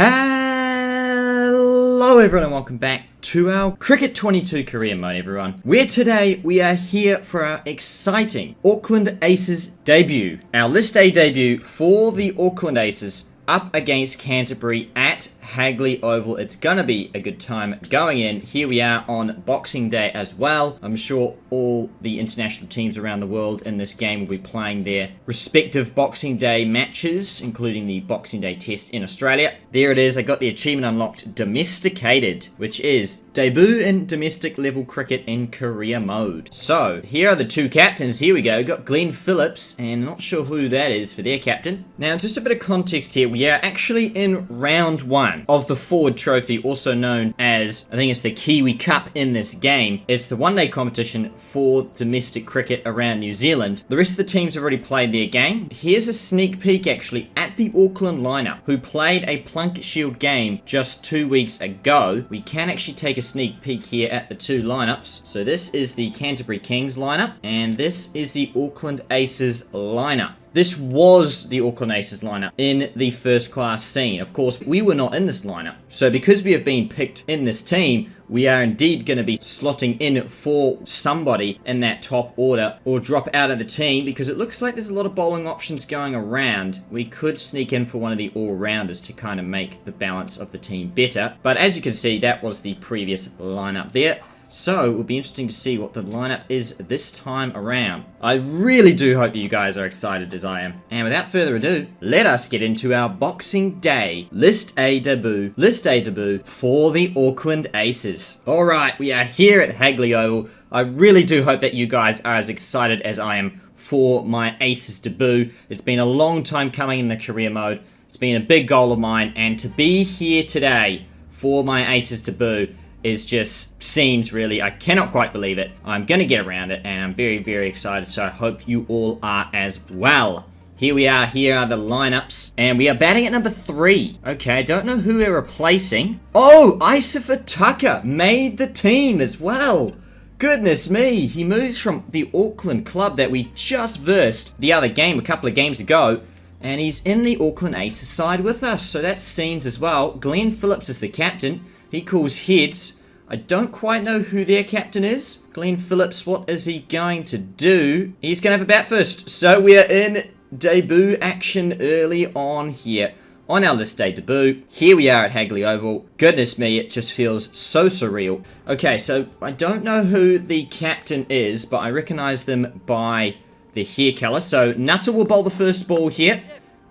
Hello everyone and welcome back to our Cricket 22 career mode, everyone. Where today we are here for our exciting Auckland Aces debut. Our List A debut for the Auckland Aces up against Canterbury at Hagley Oval. It's gonna be a good time going in. Here we are on Boxing Day as well. I'm sure all the international teams around the world in this game will be playing their respective Boxing Day matches, including the Boxing Day test in Australia. There it is. I got the achievement unlocked, Domesticated, which is debut in domestic level cricket in career mode. So here are the two captains. Here we go. We've got Glenn Phillips, and not sure who that is for their captain. Now, just a bit of context here. We are actually in round one of the Ford Trophy, also known as, I think it's the Kiwi Cup in this game. It's the one-day competition for domestic cricket around New Zealand. The rest of the teams have already played their game. Here's a sneak peek, actually, at the Auckland lineup, who played a Plunket Shield game just 2 weeks ago. We can actually take a sneak peek here at the two lineups. So this is the Canterbury Kings lineup, and this is the Auckland Aces lineup. This was the Auckland Aces lineup in the first class scene. Of course, we were not in this lineup. So because we have been picked in this team, we are indeed going to be slotting in for somebody in that top order or drop out of the team because it looks like there's a lot of bowling options going around. We could sneak in for one of the all-rounders to kind of make the balance of the team better. But as you can see, that was the previous lineup there. So, it will be interesting to see what the lineup is this time around. I really do hope you guys are excited as I am. And without further ado, let us get into our Boxing Day List A debut for the Auckland Aces. Alright, we are here at Hagley Oval. I really do hope that you guys are as excited as I am for my Aces debut. It's been a long time coming in the career mode. It's been a big goal of mine, and to be here today for my Aces debut is just scenes, really. I cannot quite believe it. I'm going to get around it, and I'm very, very excited, so I hope you all are as well. Here we are. Here are the lineups, and we are batting at number 3. Okay, I don't know who we're replacing. Oh, Icifer Tucker made the team as well. Goodness me, he moves from the Auckland club that we just versed the other game a couple of games ago, and he's in the Auckland Aces side with us, so that's scenes as well. Glenn Phillips is the captain. He calls heads. I don't quite know who their captain is. Glenn Phillips, what is he going to do? He's going to have a bat first. So we are in debut action early on here on our List Day debut. Here we are at Hagley Oval. Goodness me, it just feels so surreal. Okay, so I don't know who the captain is, but I recognize them by their hair color. So Nutter will bowl the first ball here.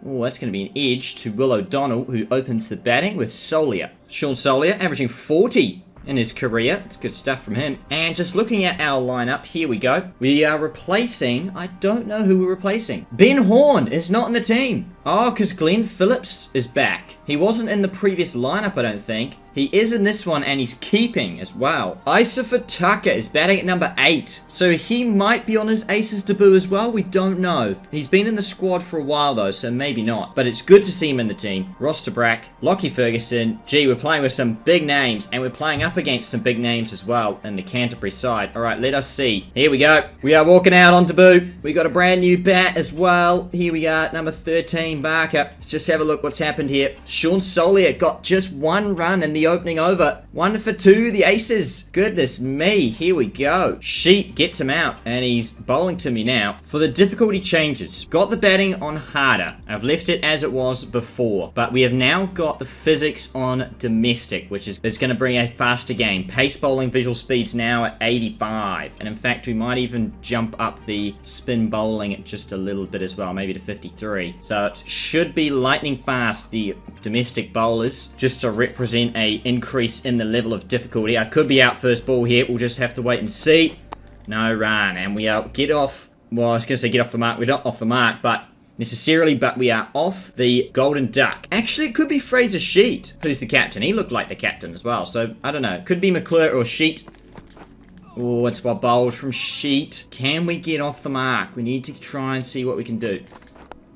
Oh, that's going to be an edge to Will O'Donnell, who opens the batting with Solier. Sean Solier averaging 40 in his career. It's good stuff from him. And just looking at our lineup, here we go. We are replacing, I don't know who we're replacing. Ben Horn is not in the team. Oh, because Glenn Phillips is back. He wasn't in the previous lineup, I don't think. He is in this one, and he's keeping as well. Icifer Tucker is batting at number 8. So he might be on his Aces debut as well. We don't know. He's been in the squad for a while, though, so maybe not. But it's good to see him in the team. Ross de Brack, Lockie Ferguson. Gee, we're playing with some big names, and we're playing up against some big names as well in the Canterbury side. All right, let us see. Here we go. We are walking out on debut. We got a brand new bat as well. Here we are, number 13, Barker. Let's just have a look what's happened here. Sean Solier got just one run in the opening over. 1 for 2, the Aces. Goodness me, here we go. Sheet gets him out, and he's bowling to me now. For the difficulty changes, got the batting on harder. I've left it as it was before, but we have now got the physics on domestic, which is it's going to bring a faster game. Pace bowling visual speeds now at 85, and in fact, we might even jump up the spin bowling just a little bit as well, maybe to 53. So it should be lightning fast, the domestic bowlers, just to represent a increase in the level of difficulty. I could be out first ball here. We'll just have to wait and see. No run, and we are get off. Well, I was going to say get off the mark. We're not off the mark, but necessarily, but we are off the Golden Duck. Actually, it could be Fraser Sheet, who's the captain. He looked like the captain as well, so I don't know. It could be McClure or Sheet. Oh, it's well bowled from Sheet. Can we get off the mark? We need to try and see what we can do.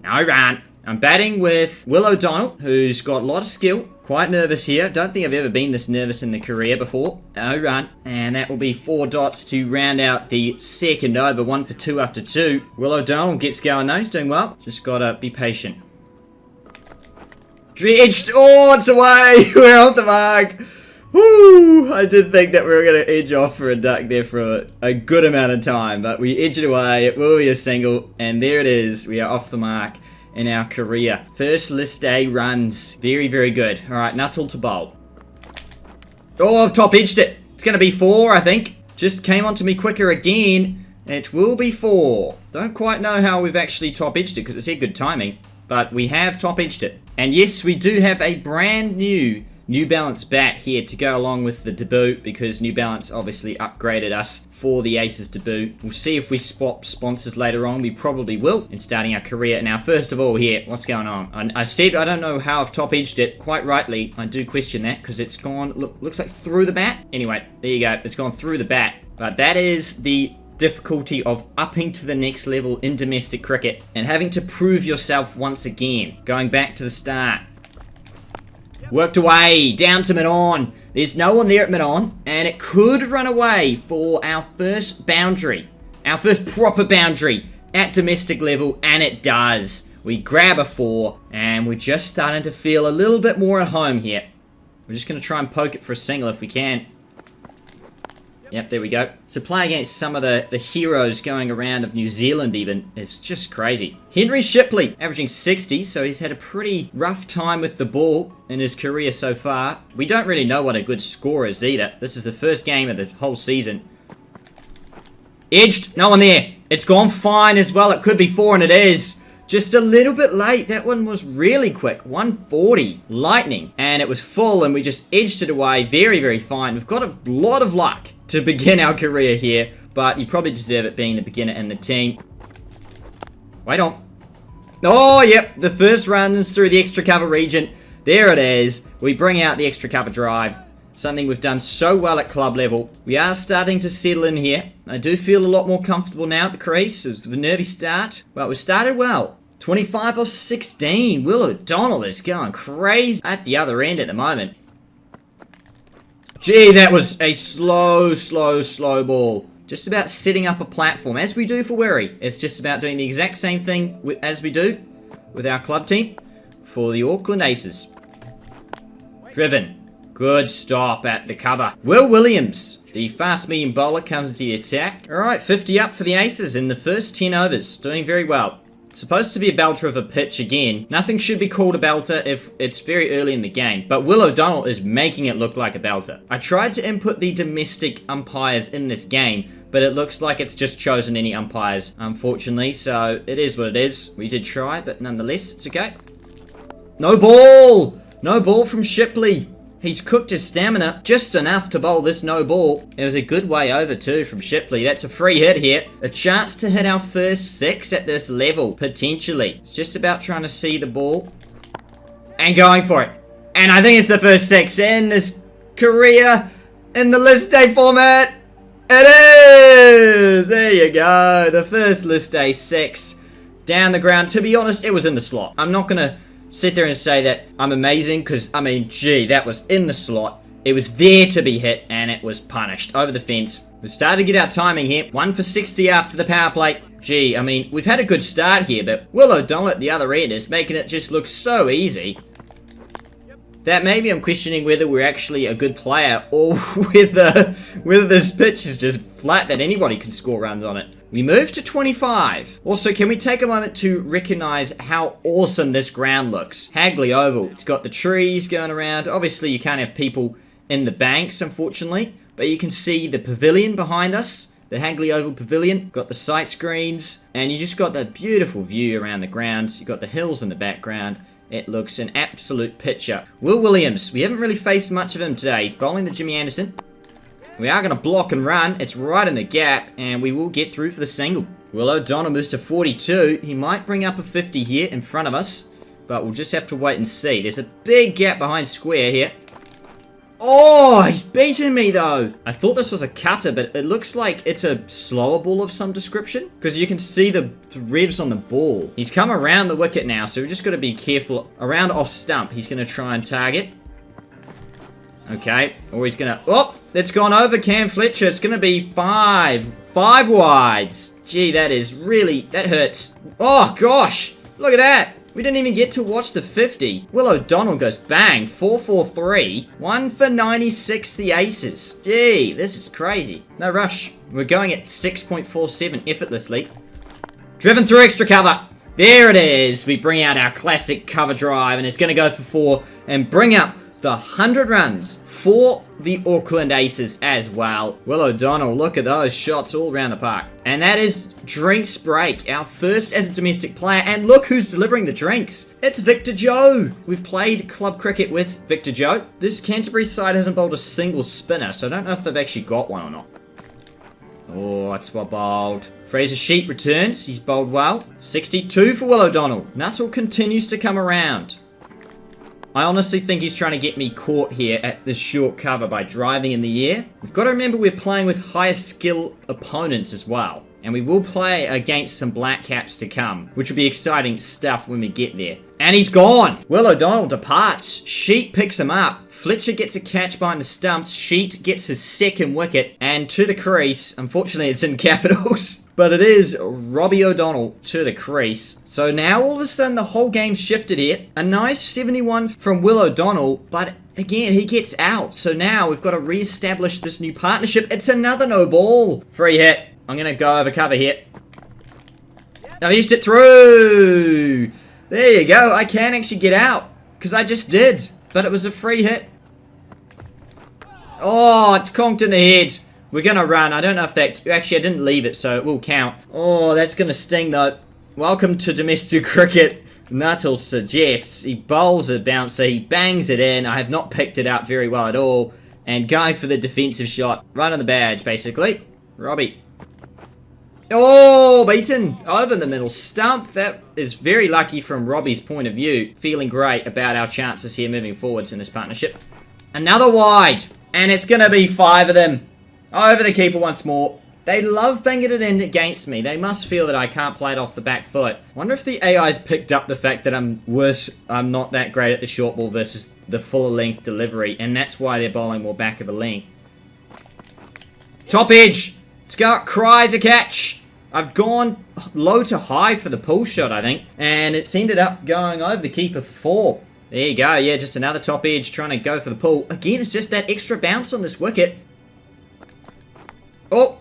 No run. I'm batting with Will O'Donnell, who's got a lot of skill. Quite nervous here. Don't think I've ever been this nervous in the career before. No run. And that will be 4 dots to round out the second over. 1 for 2 after 2. Will O'Donnell gets going though. He's doing well. Just gotta be patient. Edged. Oh, it's away. We're off the mark. Woo! I did think that we were going to edge off for a duck there for a good amount of time, but we edged it away. It will be a single, and there it is. We are off the mark in our career. First list day runs. Very, very good. All right, Nuttall to bowl. Oh, I've top edged it. It's going to be 4, I think. Just came onto me quicker again. It will be 4. Don't quite know how we've actually top edged it because it's had good timing, but we have top edged it. And yes, we do have a brand New Balance bat here to go along with the debut because New Balance obviously upgraded us for the Aces debut. We'll see if we swap sponsors later on. We probably will in starting our career. Now, first of all here, what's going on? I said I don't know how I've top edged it. Quite rightly, I do question that because it's gone, looks like through the bat. Anyway, there you go. It's gone through the bat. But that is the difficulty of upping to the next level in domestic cricket and having to prove yourself once again. Going back to the start. Worked away, down to mid-on. There's no one there at mid-on, and it could run away for our first boundary. Our first proper boundary at domestic level, and it does. We grab a 4, and we're just starting to feel a little bit more at home here. We're just going to try and poke it for a single if we can. Yep, there we go. To play against some of the heroes going around of New Zealand even is just crazy. Henry Shipley, averaging 60, so he's had a pretty rough time with the ball in his career so far. We don't really know what a good score is either. This is the first game of the whole season. Edged, no one there. It's gone fine as well. It could be 4, and it is. Just a little bit late. That one was really quick. 140. Lightning. And it was full, and we just edged it away. Very, very fine. We've got a lot of luck to begin our career here, but you probably deserve it being the beginner in the team. Wait on. Oh, yep. The first runs through the extra cover region. There it is. We bring out the extra cover drive. Something we've done so well at club level. We are starting to settle in here. I do feel a lot more comfortable now at the crease. It was a nervy start, but we started well. 25 off 16. Will O'Donnell is going crazy at the other end at the moment. Gee, that was a slow ball. Just about setting up a platform, as we do for Wirry. It's just about doing the exact same thing as we do with our club team for the Auckland Aces. Driven. Good stop at the cover. Will Williams, the fast medium bowler, comes into the attack. Alright, 50 up for the Aces in the first 10 overs. Doing very well. Supposed to be a belter of a pitch again. Nothing should be called a belter if it's very early in the game, but Will O'Donnell is making it look like a belter. I tried to input the domestic umpires in this game, but it looks like it's just chosen any umpires, unfortunately, so it is what it is. We did try, but nonetheless, it's okay. No ball! No ball from Shipley. He's cooked his stamina just enough to bowl this no ball. It was a good way over too from Shipley. That's a free hit here. A chance to hit our first 6 at this level, potentially. It's just about trying to see the ball and going for it. And I think it's the first 6 in this career in the list day format. It is! There you go. The first list day 6 down the ground. To be honest, it was in the slot. I'm not going to sit there and say that I'm amazing because, I mean, gee, that was in the slot. It was there to be hit and it was punished over the fence. We started to get our timing here. 1 for 60 after the power plate. Gee, I mean, we've had a good start here, but Will O'Donnell at the other end is making it just look so easy that maybe I'm questioning whether we're actually a good player or whether this pitch is just flat that anybody can score runs on it. We move to 25. Also, can we take a moment to recognize how awesome this ground looks? Hagley Oval. It's got the trees going around. Obviously, you can't have people in the banks, unfortunately, but you can see the pavilion behind us. The Hagley Oval Pavilion. Got the sight screens, and you just got that beautiful view around the grounds. You've got the hills in the background. It looks an absolute picture. Will Williams. We haven't really faced much of him today. He's bowling the Jimmy Anderson. We are going to block and run. It's right in the gap, and we will get through for the single. Will O'Donnell moves to 42. He might bring up a 50 here in front of us, but we'll just have to wait and see. There's a big gap behind square here. Oh, he's beaten me, though. I thought this was a cutter, but it looks like it's a slower ball of some description, because you can see the revs on the ball. He's come around the wicket now, so we've just got to be careful. Around off stump, he's going to try and target. Okay, or he's going to... Oh, it's gone over Cam Fletcher. It's going to be 5 wides. Gee, that is really... That hurts. Oh, gosh. Look at that. We didn't even get to watch the 50. Will O'Donnell goes bang, 4-4-3. 1 for 96, the Aces. Gee, this is crazy. No rush. We're going at 6.47 effortlessly. Driven through extra cover. There it is. We bring out our classic cover drive, and it's going to go for 4 and bring up the 100 runs for the Auckland Aces as well. Will O'Donnell, look at those shots all around the park. And that is Drinks Break, our first as a domestic player. And look who's delivering the drinks. It's Victor Joe. We've played club cricket with Victor Joe. This Canterbury side hasn't bowled a single spinner, so I don't know if they've actually got one or not. Oh, it's well bowled. Fraser Sheet returns. He's bowled well. 62 for Will O'Donnell. Nuttall continues to come around. I honestly think he's trying to get me caught here at this short cover by driving in the air. We've got to remember we're playing with higher skill opponents as well. And we will play against some black caps to come, which will be exciting stuff when we get there. And he's gone! Will O'Donnell departs. Sheet picks him up. Fletcher gets a catch behind the stumps. Sheet gets his second wicket. And to the crease. Unfortunately, it's in capitals. But it is Robbie O'Donnell to the crease. So now all of a sudden the whole game's shifted here. A nice 71 from Will O'Donnell. But again, he gets out. So now we've got to re-establish this new partnership. It's another no ball. Free hit. I'm going to go over cover here. I've edged it through. There you go. I can actually get out. Because I just did. But it was a free hit. Oh, it's conked in the head. We're going to run. I don't know if that... Actually, I didn't leave it, so it will count. Oh, that's going to sting, though. Welcome to domestic cricket. Nuttall suggests. He bowls a bouncer. He bangs it in. I have not picked it up very well at all. And going for the defensive shot. Right on the badge, basically. Robbie. Oh, beaten over the middle stump. That is very lucky from Robbie's point of view. Feeling great about our chances here moving forwards in this partnership. Another wide. And it's going to be 5 of them. Over the keeper once more. They love banging it in against me. They must feel that I can't play it off the back foot. Wonder if the AI's picked up the fact that I'm not that great at the short ball versus the fuller length delivery. And that's why they're bowling more back of the length. Top edge. Scout cries a catch. I've gone low to high for the pull shot, I think. And it's ended up going over the keeper for 4. There you go. Yeah, just another top edge trying to go for the pull. Again, it's just that extra bounce on this wicket. Oh.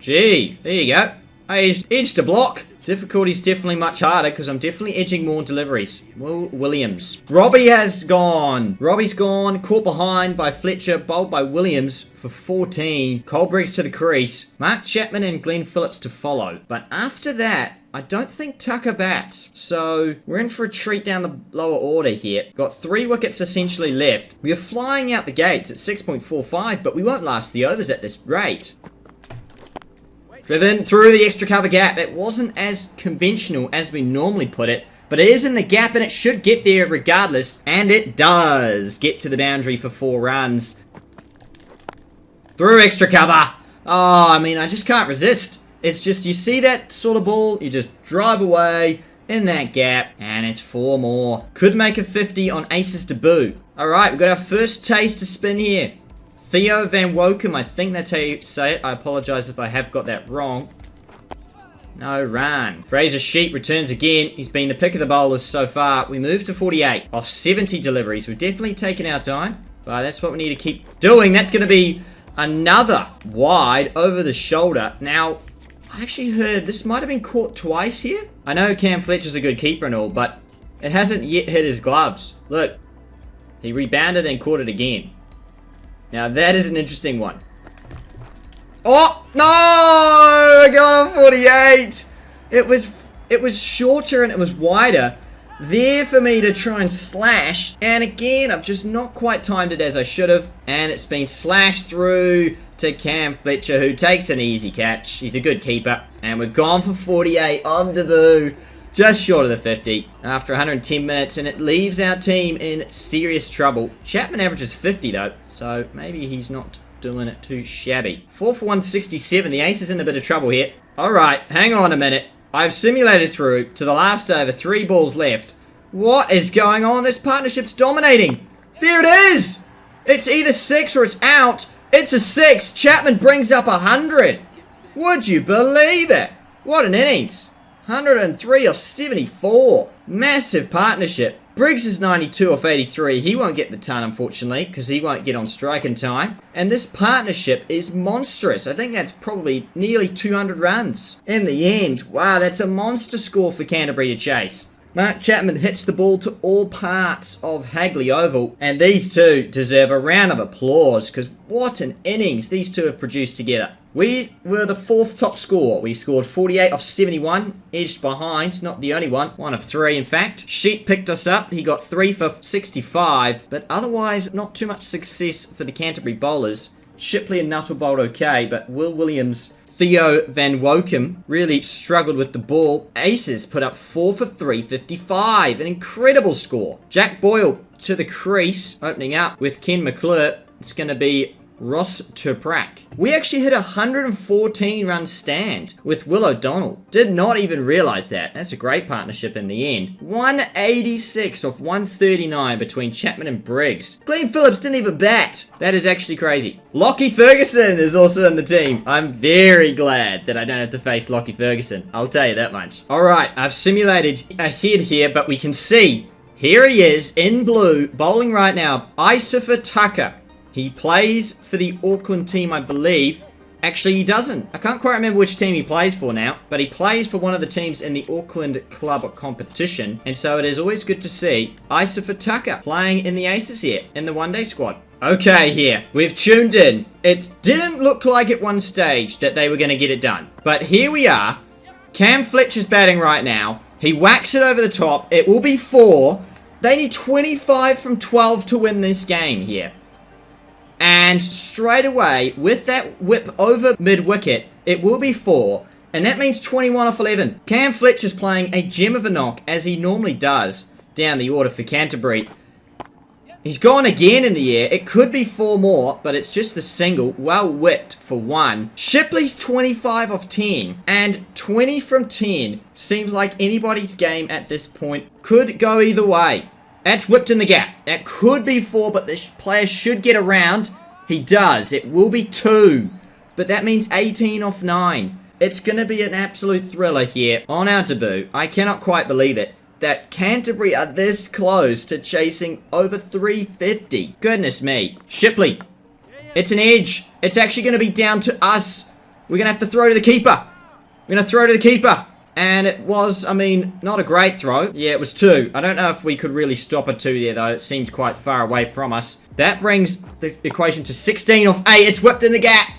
Gee. There you go. I edged to block. Difficulty's definitely much harder because I'm definitely edging more deliveries. Will Williams. Robbie has gone. Robbie's gone. Caught behind by Fletcher. Bowled by Williams for 14. Colbriggs to the crease. Mark Chapman and Glenn Phillips to follow. But after that, I don't think Tucker bats. So we're in for a treat down the lower order here. Got 3 wickets essentially left. We are flying out the gates at 6.45, but we won't last the overs at this rate. Driven through the extra cover gap. It wasn't as conventional as we normally put it, but it is in the gap and it should get there regardless. And it does get to the boundary for 4 runs. Through extra cover. Oh, I mean, I just can't resist. It's just, you see that sort of ball, you just drive away in that gap, and it's 4 more. Could make a 50 on Aces debut. Alright, we've got our first taste to spin here. Theo Van Wokum, I think that's how you say it. I apologise if I have got that wrong. No run. Fraser Sheet returns again. He's been the pick of the bowlers so far. We move to 48 off 70 deliveries. We've definitely taken our time, but that's what we need to keep doing. That's going to be another wide over the shoulder. Now, I actually heard this might have been caught twice here. I know Cam Fletcher's a good keeper and all, but it hasn't yet hit his gloves. Look, he rebounded and caught it again. Now that is an interesting one. Oh no! I got on 48. It was shorter and it was wider. There for me to try and slash. And again, I've just not quite timed it as I should have. And it's been slashed through to Cam Fletcher, who takes an easy catch. He's a good keeper. And we're gone for 48 on debut. Just short of the 50 after 110 minutes, and it leaves our team in serious trouble. Chapman averages 50 though, so maybe he's not doing it too shabby. 4 for 167, the Ace is in a bit of trouble here. Alright, hang on a minute. I've simulated through to the last over, 3 balls left. What is going on? This partnership's dominating. There it is! It's either 6 or it's out. It's a 6. Chapman brings up 100. Would you believe it? What an innings. 103 off 74. Massive partnership. Briggs is 92 off 83. He won't get the ton, unfortunately, because he won't get on strike in time. And this partnership is monstrous. I think that's probably nearly 200 runs. In the end, wow, that's a monster score for Canterbury to chase. Mark Chapman hits the ball to all parts of Hagley Oval, and these two deserve a round of applause, because what an innings these two have produced together. We were the 4th top score. We scored 48 off 71, edged behind, not the only one of 3 in fact. Sheet picked us up, he got 3 for 65, but otherwise not too much success for the Canterbury bowlers. Shipley and Nuttall bowled okay, but Will Williams, Theo Van Wokum really struggled with the ball. Aces put up 4 for 355, an incredible score. Jack Boyle to the crease, opening up with Ken McClure. It's going to be Ross Turprak. We actually hit a 114 run stand with Will O'Donnell. Did not even realize that. That's a great partnership in the end. 186 off 139 between Chapman and Briggs. Glenn Phillips didn't even bat. That is actually crazy. Lockie Ferguson is also in the team. I'm very glad that I don't have to face Lockie Ferguson. I'll tell you that much. Alright, I've simulated a head here, but we can see here he is in blue, bowling right now. Isifer Tucker. He plays for the Auckland team, I believe. Actually, he doesn't. I can't quite remember which team he plays for now, but he plays for one of the teams in the Auckland club competition, and so it is always good to see Isifer Tucker playing in the Aces here, in the one-day squad. Okay, here, we've tuned in. It didn't look like at one stage that they were going to get it done, but here we are. Cam Fletcher's batting right now. He whacks it over the top. It will be 4. They need 25 from 12 to win this game here. And straight away, with that whip over mid-wicket, it will be 4. And that means 21 off 11. Cam Fletcher's playing a gem of a knock, as he normally does, down the order for Canterbury. He's gone again in the air. It could be 4 more, but it's just the single. Well whipped for 1. Shipley's 25 off 10. And 20 from 10 seems like anybody's game at this point. Could go either way. That's whipped in the gap. That could be 4, but this player should get around. He does. It will be 2. But that means 18 off 9. It's going to be an absolute thriller here on our debut. I cannot quite believe it, that Canterbury are this close to chasing over 350. Goodness me. Shipley. It's an edge. It's actually going to be down to us. We're going to have to throw to the keeper. We're going to throw to the keeper. And it was, I mean, not a great throw. Yeah, it was 2. I don't know if we could really stop a 2 there, though. It seemed quite far away from us. That brings the equation to 16 off 8. It's whipped in the gap.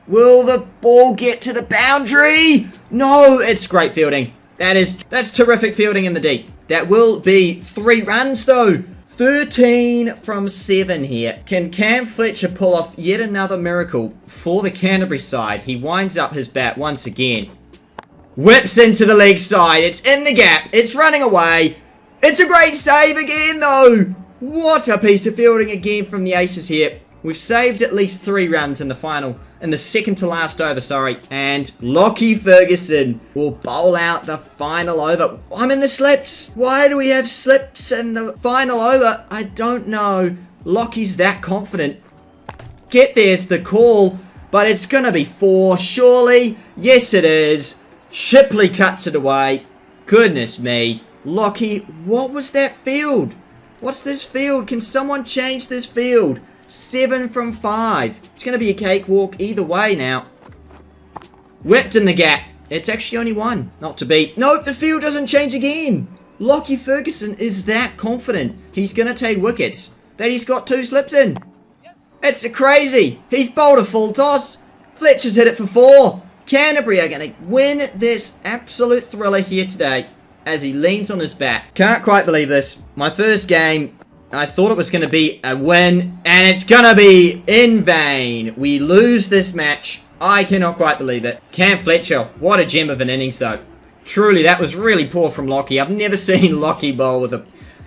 Will the ball get to the boundary? No, it's great fielding. That's terrific fielding in the deep. That will be 3 runs, though. 13 from 7 here. Can Cam Fletcher pull off yet another miracle for the Canterbury side? He winds up his bat once again. Whips into the leg side. It's in the gap. It's running away. It's a great save again, though. What a piece of fielding again from the Aces here. We've saved at least 3 runs in the second to last over, sorry. And Lockie Ferguson will bowl out the final over. I'm in the slips. Why do we have slips in the final over? I don't know. Lockie's that confident. Get there's the call, but it's going to be 4, surely. Yes, it is. Shipley cuts it away. Goodness me. Lockie, what was that field? What's this field? Can someone change this field? 7 from 5. It's going to be a cakewalk either way now. Whipped in the gap. It's actually only 1. Not to beat. Nope, the field doesn't change again. Lockie Ferguson is that confident. He's going to take wickets. That he's got 2 slips in. It's crazy. He's bowled a full toss. Fletcher's hit it for 4. Canterbury are going to win this absolute thriller here today as he leans on his bat. Can't quite believe this. My first game, I thought it was going to be a win, and it's going to be in vain. We lose this match. I cannot quite believe it. Cam Fletcher, what a gem of an innings though. Truly, that was really poor from Lockie. I've never seen Lockie bowl with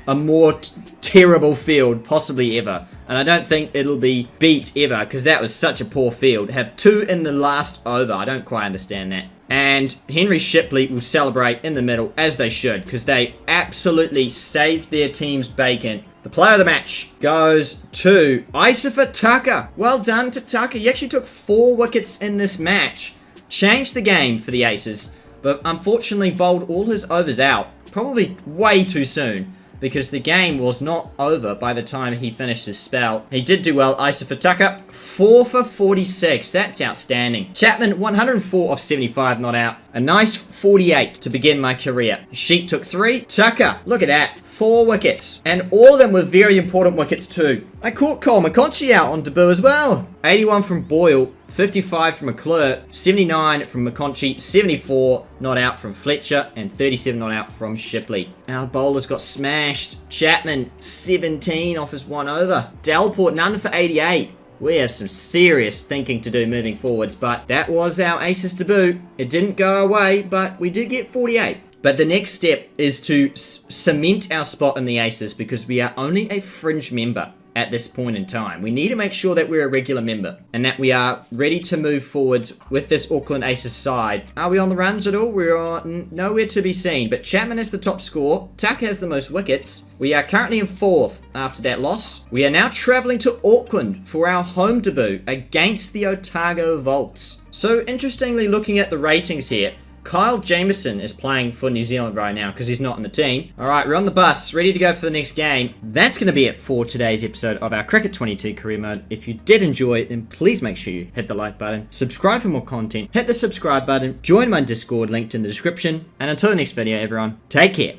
a more terrible field, possibly ever. And I don't think it'll be beat ever, because that was such a poor field. Have 2 in the last over. I don't quite understand that. And Henry Shipley will celebrate in the middle, as they should, because they absolutely saved their team's bacon. The player of the match goes to Isifer Tucker. Well done to Tucker. He actually took 4 wickets in this match. Changed the game for the Aces. but unfortunately bowled all his overs out, probably way too soon, because the game was not over by the time he finished his spell. He did do well. Isa for Tucker, 4 for 46. That's outstanding. Chapman, 104 off 75, not out. A nice 48 to begin my career. Sheet took 3. Tucker, look at that. 4 wickets. And all of them were very important wickets too. I caught Cole McConchy out on debut as well. 81 from Boyle, 55 from McClure, 79 from McConchy, 74 not out from Fletcher, and 37 not out from Shipley. Our bowlers got smashed. Chapman, 17 off his 1 over. Delport, none for 88. We have some serious thinking to do moving forwards, but that was our Aces debut. It didn't go our way, but we did get 48. But the next step is to cement our spot in the Aces because we are only a fringe member at this point in time. We need to make sure that we're a regular member and that we are ready to move forwards with this Auckland Aces side. Are we on the runs at all? We're nowhere to be seen, but Chapman is the top scorer. Tucker has the most wickets. We are currently in 4th after that loss. We are now traveling to Auckland for our home debut against the Otago Volts. So interestingly, looking at the ratings here, Kyle Jamieson is playing for New Zealand right now because he's not in the team. Alright, we're on the bus, ready to go for the next game. That's going to be it for today's episode of our Cricket 22 career mode. If you did enjoy it, then please make sure you hit the like button, subscribe for more content, hit the subscribe button, join my Discord linked in the description, and until the next video everyone, take care.